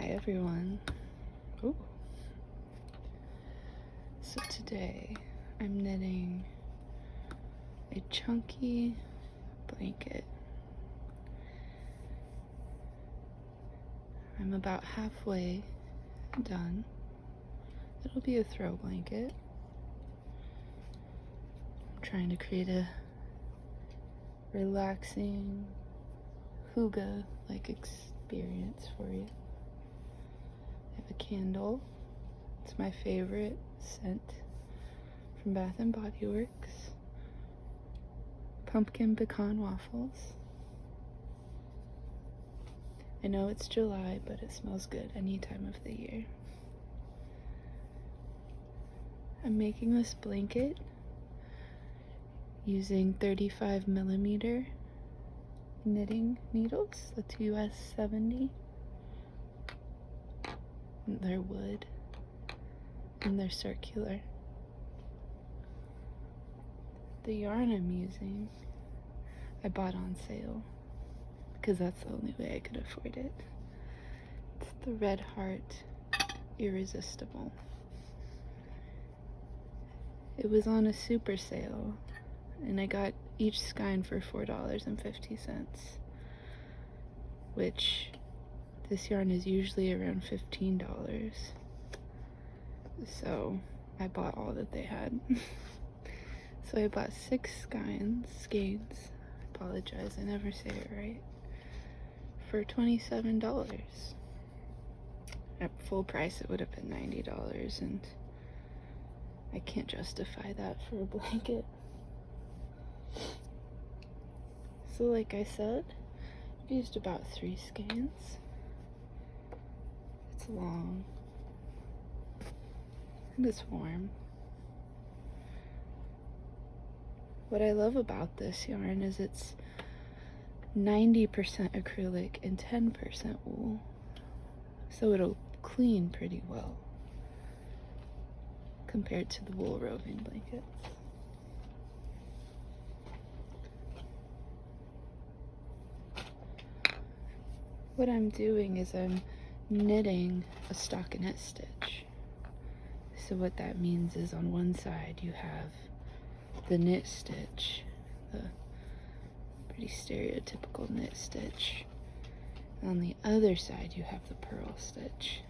Hi everyone. Ooh. So today I'm knitting a chunky blanket. I'm about halfway done. It'll be a throw blanket. I'm trying to create a relaxing hygge-like experience for you. I have a candle. It's my favorite scent from Bath and Body Works. Pumpkin pecan waffles. I know it's July, but it smells good any time of the year. I'm making this blanket using 35mm knitting needles. That's US 70. And they're wood and they're circular. The yarn I'm using I bought on sale because that's the only way I could afford it. It's the Red Heart Irresistible. It was on a super sale and I got each skein for $4.50, which this yarn is usually around $15. So I bought all that they had. So I bought 6 skeins, I apologize, I never say it right, for $27. At full price it would have been $90, and I can't justify that for a blanket. So like I said, I've used about 3 skeins. It's long and it's warm. What I love about this yarn is it's 90% acrylic and 10% wool, so it'll clean pretty well compared to the wool roving blankets. What I'm doing is I'm knitting a stockinette stitch. So what that means is on one side you have the knit stitch, the pretty stereotypical knit stitch. And on the other side you have the purl stitch.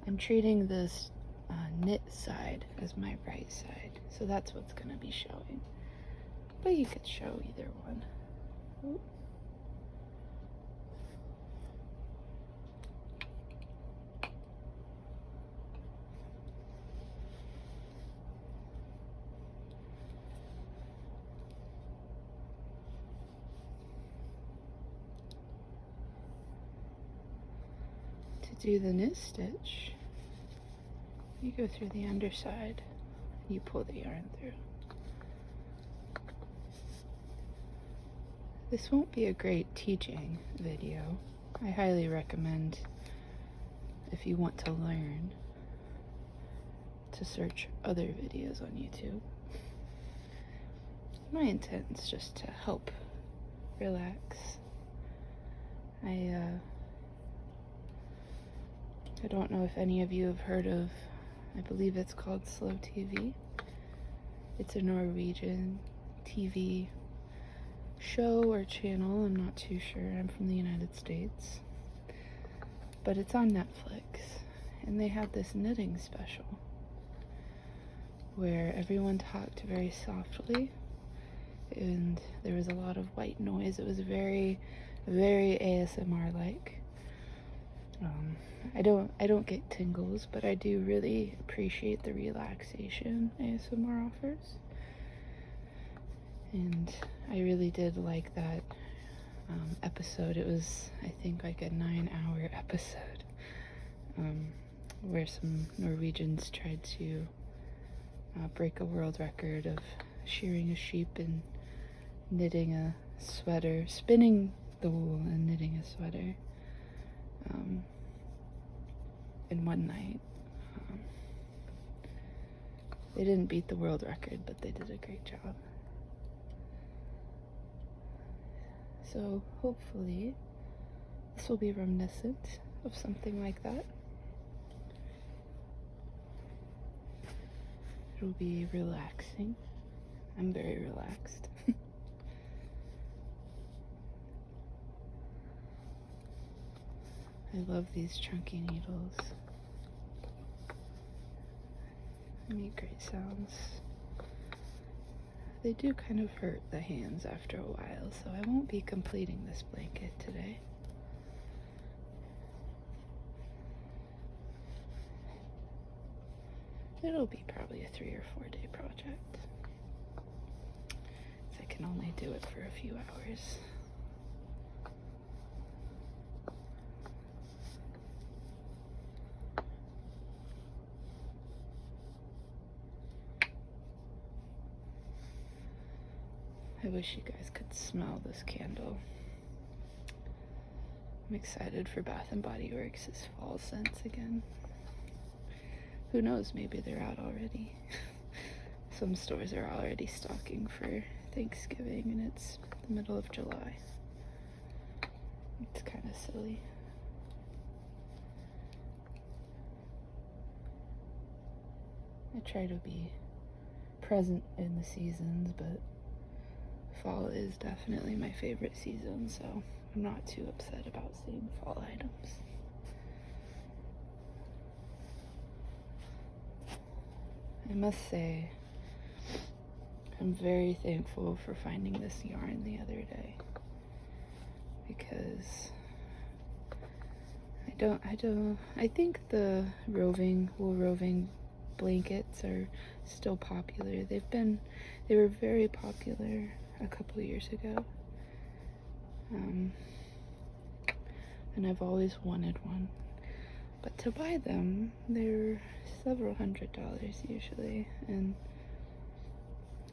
I'm treating this knit side as my right side, so that's what's going to be showing. But you could show either one. Ooh. To do the knit stitch, you go through the underside, you pull the yarn through. This won't be a great teaching video. I highly recommend, if you want to learn, to search other videos on YouTube. My intent is just to help relax. I don't know if any of you have heard of, I believe it's called Slow TV. It's a Norwegian TV show or channel, I'm not too sure. I'm from the United States. But it's on Netflix, and they had this knitting special where everyone talked very softly and there was a lot of white noise. It was very, very ASMR-like. I don't get tingles, but I do really appreciate the relaxation ASMR offers. And I really did like that episode. It was, I think, like a 9-hour episode where some Norwegians tried to break a world record of shearing a sheep and knitting a sweater, spinning the wool and knitting a sweater in one night. They didn't beat the world record, but they did a great job. So hopefully this will be reminiscent of something like that. It'll be relaxing. I'm very relaxed. I love these chunky needles. They make great sounds. They do kind of hurt the hands after a while, so I won't be completing this blanket today. It'll be probably a 3 or 4 day project. I can only do it for a few hours. I wish you guys could smell this candle. I'm excited for Bath & Body Works' fall scents again. Who knows, maybe they're out already. Some stores are already stocking for Thanksgiving and it's the middle of July. It's kind of silly. I try to be present in the seasons, but fall is definitely my favorite season, so I'm not too upset about seeing fall items. I must say, I'm very thankful for finding this yarn the other day, because I think the wool roving blankets are still popular. They were very popular a couple years ago. And I've always wanted one. But to buy them, they're several $100s usually, and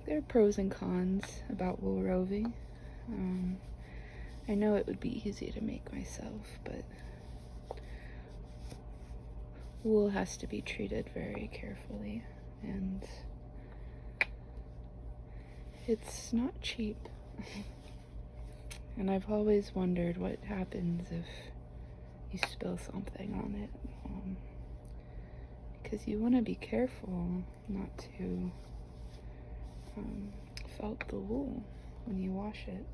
there are pros and cons about wool roving. I know it would be easy to make myself, but wool has to be treated very carefully, and it's not cheap. And I've always wondered what happens if you spill something on it, because you want to be careful not to felt the wool when you wash it.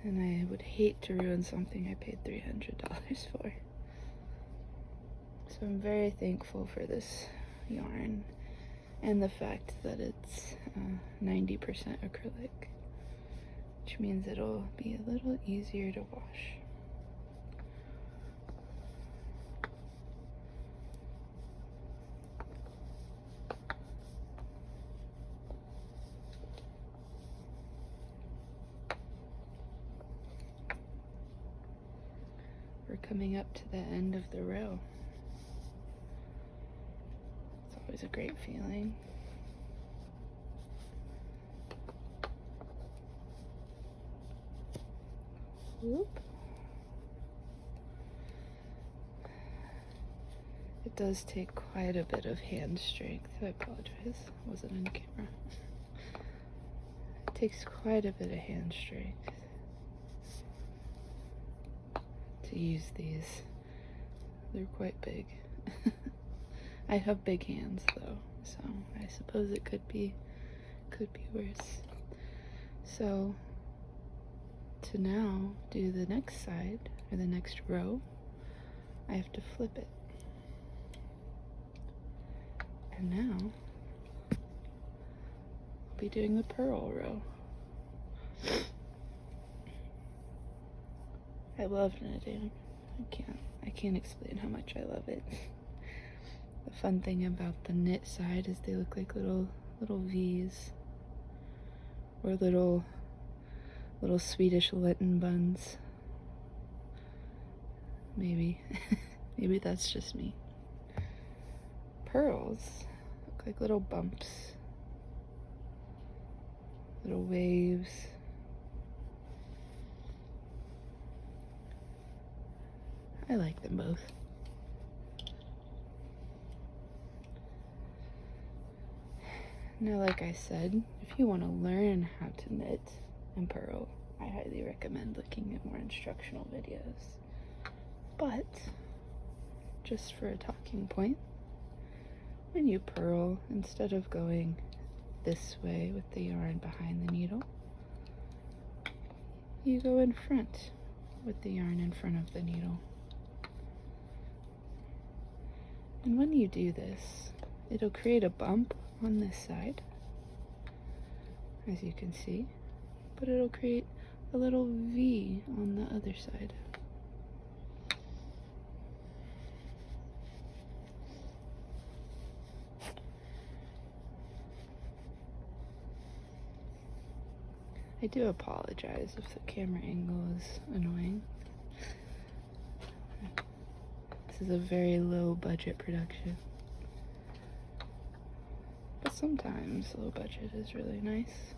And I would hate to ruin something I paid $300 for. So I'm very thankful for this yarn and the fact that it's 90% acrylic, which means it'll be a little easier to wash. We're coming up to the end of the row. It's always a great feeling. Whoop. It does take quite a bit of hand strength. I apologize, I wasn't on camera. It takes quite a bit of hand strength to use these. They're quite big. I have big hands though, so I suppose it could be worse. So to now do the next side, or the next row, I have to flip it. And now I'll be doing the purl row. I love knitting. I can't explain how much I love it. The fun thing about the knit side is they look like little V's, or little Swedish Lenten buns. Maybe. Maybe that's just me. Pearls look like little bumps, little waves. I like them both. Now, like I said, if you want to learn how to knit, and purl, I highly recommend looking at more instructional videos. But, just for a talking point, when you purl, instead of going this way with the yarn behind the needle, you go in front with the yarn in front of the needle. And when you do this, it'll create a bump on this side, as you can see, but it'll create a little V on the other side. I do apologize if the camera angle is annoying. This is a very low budget production. But sometimes low budget is really nice.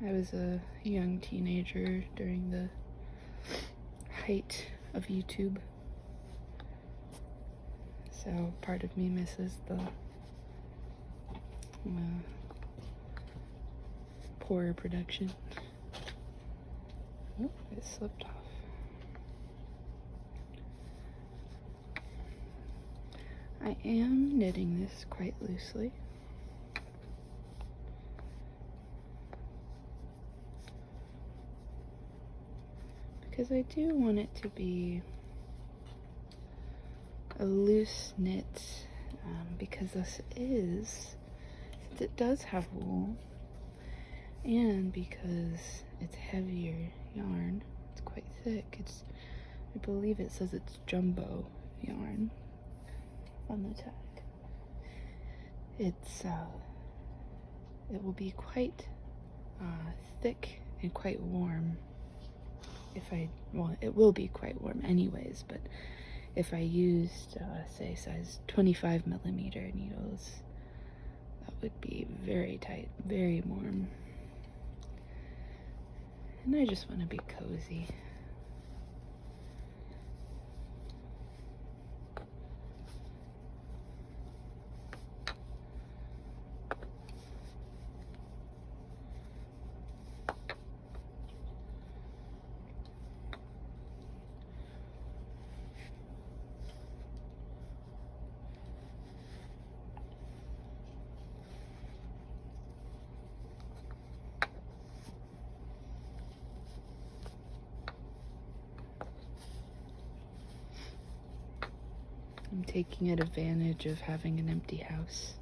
I was a young teenager during the height of YouTube. So part of me misses the poorer production. Oh, it slipped off. I am knitting this quite loosely. Because I do want it to be a loose knit, because this is, since it does have wool, and because it's heavier yarn, it's quite thick. I believe it says it's jumbo yarn on the tag. It will be quite thick and quite warm. It will be quite warm anyways, but if I used, say, size 25 millimeter needles, that would be very tight, very warm. And I just want to be cozy. I'm taking advantage of having an empty house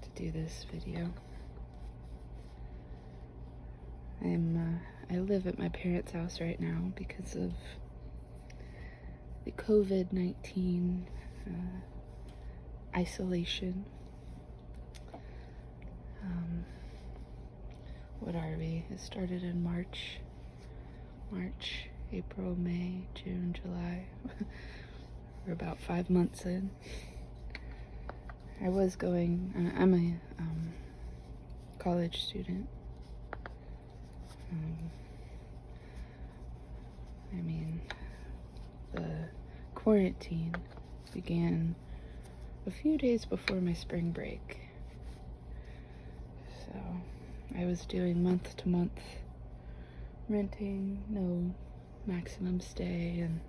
to do this video. I live at my parents' house right now because of the COVID-19 isolation. What are we? It started in March, April, May, June, July. We're about 5 months in. I'm a college student. The quarantine began a few days before my spring break. So I was doing month to month renting, no maximum stay, and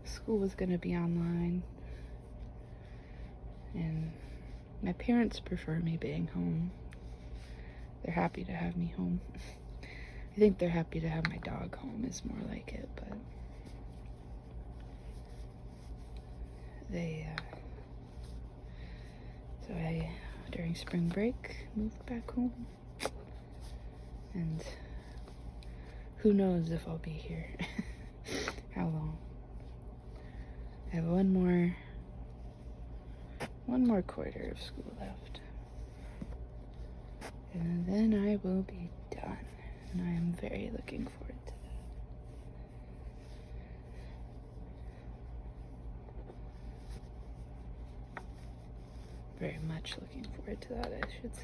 school was gonna be online. And my parents prefer me being home. They're happy to have me home. I think they're happy to have my dog home is more like it, but so I, during spring break, moved back home, and who knows if I'll be here, how long. I have one more quarter of school left, and then I will be done, and I am very looking forward to that. Very much looking forward to that, I should say.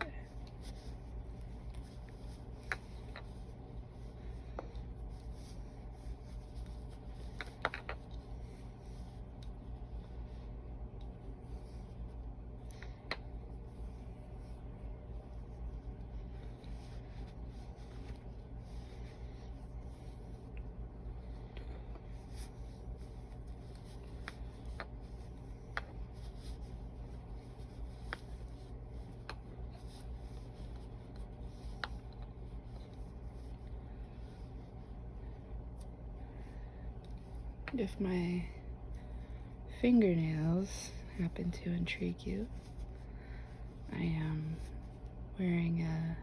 if my fingernails happen to intrigue you, I am wearing a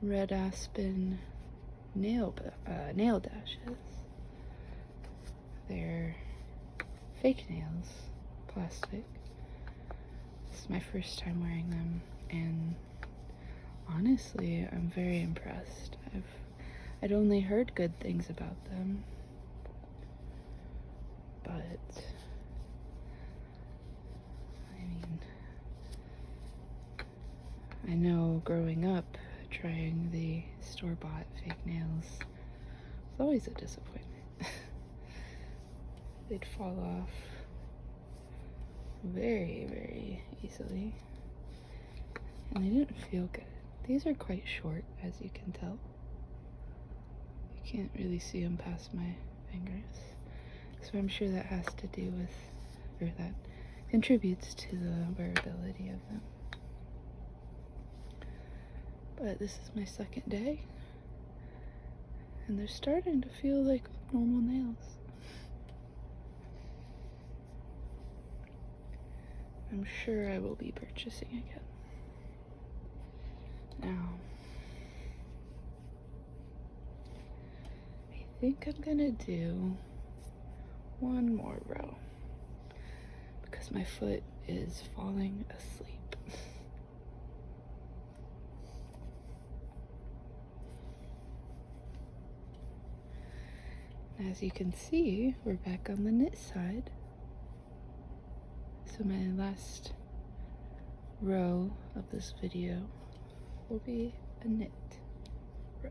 Red Aspen nail dashes. They're fake nails, plastic. This is my first time wearing them, and honestly, I'm very impressed. I'd only heard good things about them, but I mean, I know growing up trying the store-bought fake nails was always a disappointment. They'd fall off very, very easily, and they didn't feel good. These are quite short, as you can tell. You can't really see them past my fingers, so I'm sure that has to do with, or that contributes to the wearability of them. But this is my second day, and they're starting to feel like normal nails. I'm sure I will be purchasing again. Now, I think I'm gonna do one more row because my foot is falling asleep. As you can see, we're back on the knit side. So my last row of this video will be a knit row.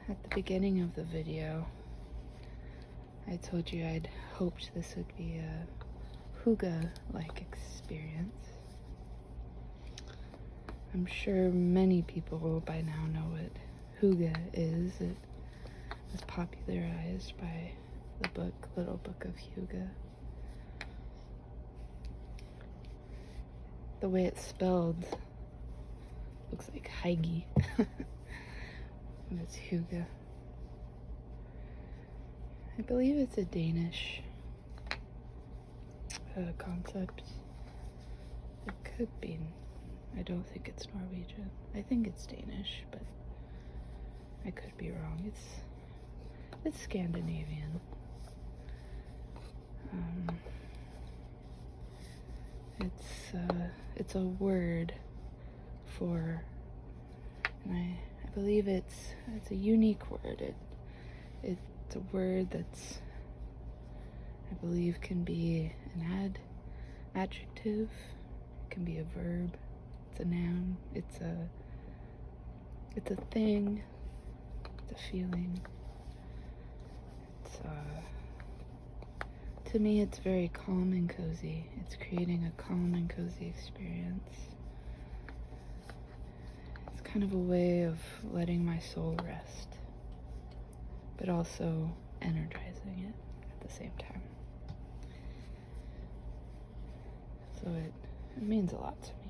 At the beginning of the video, I told you I'd hoped this would be a hygge-like experience. I'm sure many people by now know what hygge is. It was popularized by the book Little Book of Hygge. The way it's spelled looks like Heige, and it's hygge. I believe it's a Danish concept. It could be. I don't think it's Norwegian. I think it's Danish, but I could be wrong. It's Scandinavian. It's a word for, and I believe it's a unique word. It's a word that's, I believe, can be an adjective, it can be a verb, it's a noun, it's a thing, it's a feeling. It's to me, it's very calm and cozy. It's creating a calm and cozy experience. It's kind of a way of letting my soul rest, but also energizing it at the same time. So it means a lot to me.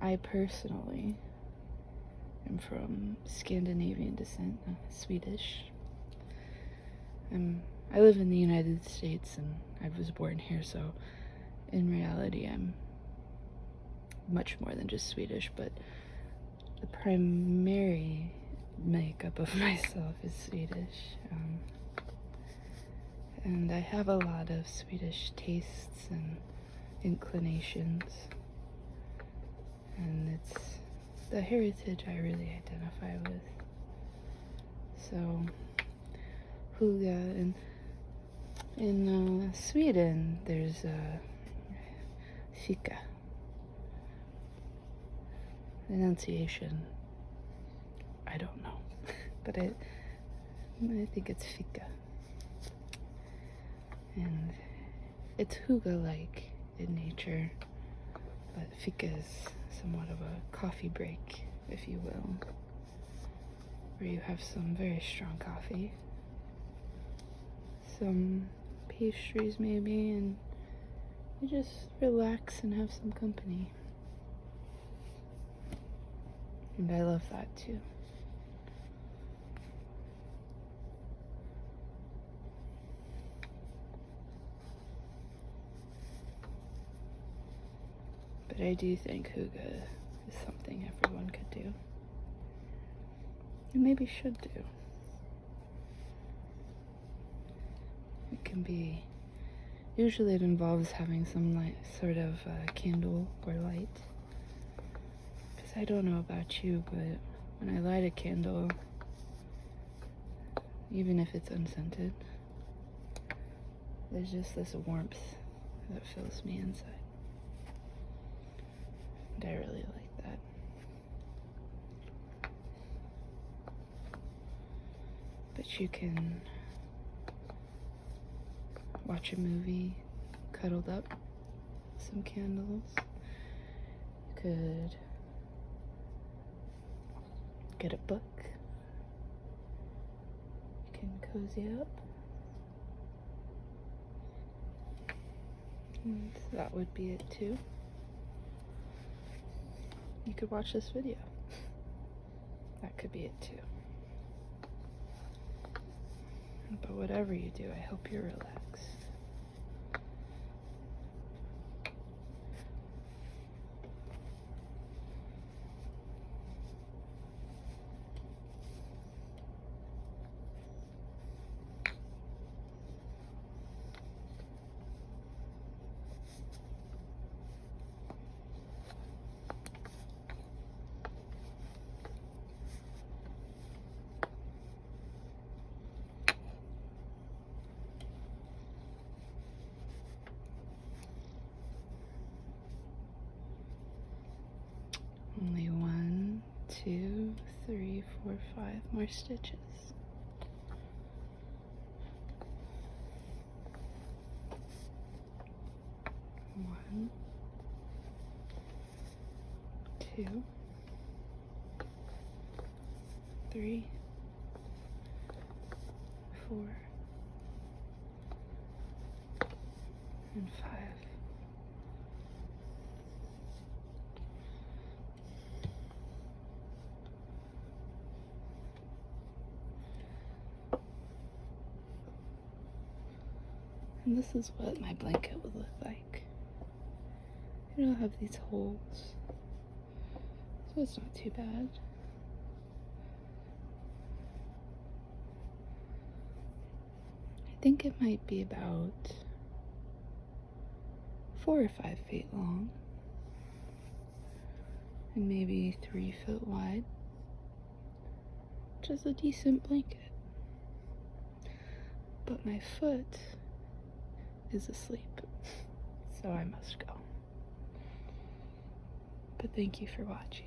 I personally am from Scandinavian descent, Swedish. I live in the United States and I was born here, so in reality I'm much more than just Swedish, but the primary makeup of myself is Swedish. And I have a lot of Swedish tastes and inclinations, and it's the heritage I really identify with. So, hygge, in Sweden, there's fika. Enunciation, I don't know, but I think it's fika. And it's hygge-like in nature, but fika is somewhat of a coffee break, if you will, where you have some very strong coffee some pastries maybe, and you just relax and have some company. And I love that too. But I do think hygge is something everyone could do. And maybe should do. It can be, usually it involves having some sort of candle or light. Because I don't know about you, but when I light a candle, even if it's unscented, there's just this warmth that fills me inside. And I really like that. But you can watch a movie cuddled up, some candles. You could get a book. You can cozy up. And that would be it too. You could watch this video. That could be it too. But whatever you do, I hope you're relaxed. Only 1, 2, 3, 4, 5 more stitches. 1, 2, 3, 4, and 5. And this is what my blanket would look like. It'll have these holes, so it's not too bad. I think it might be about 4 or 5 feet long, and maybe 3 foot wide, which is a decent blanket. But my foot is asleep, so I must go. But thank you for watching.